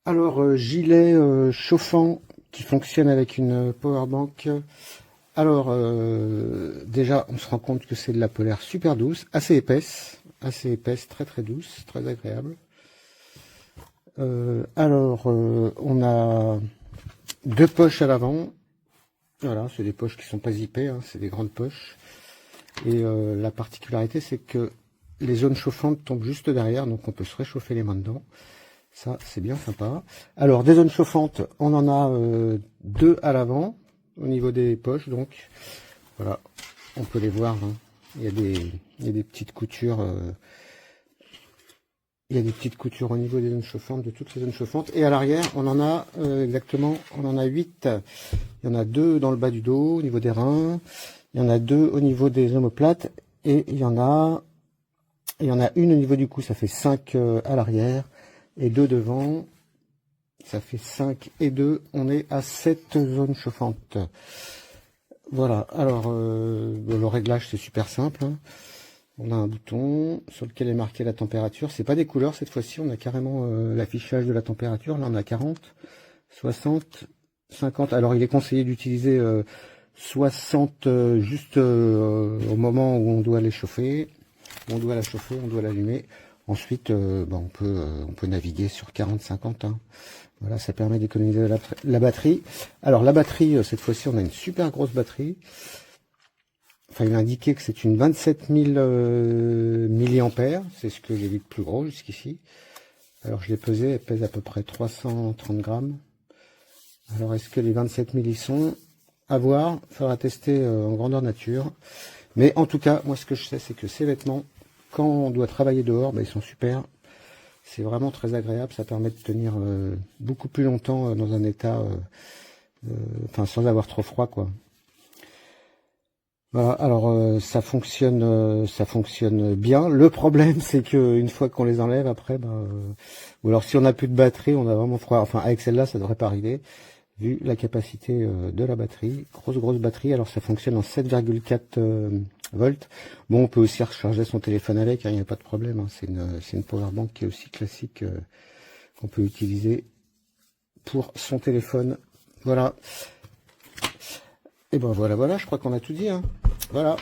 Alors, gilet chauffant qui fonctionne avec une powerbank. Alors, déjà, on se rend compte que c'est de la polaire super douce, assez épaisse, très très douce, très agréable. On a deux poches à l'avant. Voilà, c'est des poches qui sont pas zippées, hein, c'est des grandes poches. Et la particularité, c'est que les zones chauffantes tombent juste derrière, donc on peut se réchauffer les mains dedans. Ça, c'est bien sympa. Alors, des zones chauffantes, on en a deux à l'avant, au niveau des poches, donc. Voilà, on peut les voir, hein. Il y a des petites coutures. Il y a des petites coutures au niveau des zones chauffantes, de toutes les zones chauffantes. Et à l'arrière, on en a exactement, on en a 8. Il y en a deux dans le bas du dos, au niveau des reins. Il y en a deux au niveau des omoplates. Et il y en a une au niveau du cou, ça fait 5 à l'arrière. Et deux devant, ça fait 5 et 2. On est à 7 zones chauffantes. Voilà, alors le réglage c'est super simple, hein. On a un bouton sur lequel est marqué la température. C'est pas des couleurs cette fois-ci, on a carrément l'affichage de la température. Là on a 40, 60, 50. Alors il est conseillé d'utiliser 60 juste au moment où on doit les chauffer. On doit la chauffer, on doit l'allumer. Ensuite, on peut naviguer sur 40-50, hein. Voilà, ça permet d'économiser la batterie. Alors la batterie, cette fois-ci, on a une super grosse batterie. Enfin, il a indiqué que c'est une 27 000 milliampères. C'est ce que j'ai vu de plus gros jusqu'ici. Alors je l'ai pesé, elle pèse à peu près 330 grammes. Alors est-ce que les 27 000 y sont? À voir, il faudra tester en grandeur nature. Mais en tout cas, moi ce que je sais, c'est que ces vêtements, quand on doit travailler dehors, ils sont super. C'est vraiment très agréable, ça permet de tenir beaucoup plus longtemps dans un état, sans avoir trop froid, quoi. Voilà, alors ça fonctionne bien. Le problème, c'est que une fois qu'on les enlève après, ou alors si on n'a plus de batterie, on a vraiment froid. Enfin, avec celle-là, ça devrait pas arriver, vu la capacité de la batterie. Grosse batterie. Alors ça fonctionne en 7,4 volts. Bon, on peut aussi recharger son téléphone avec, hein, il n'y a pas de problème, hein. C'est une powerbank qui est aussi classique, qu'on peut utiliser pour son téléphone. Voilà. Et ben voilà, je crois qu'on a tout dit, hein. Voilà.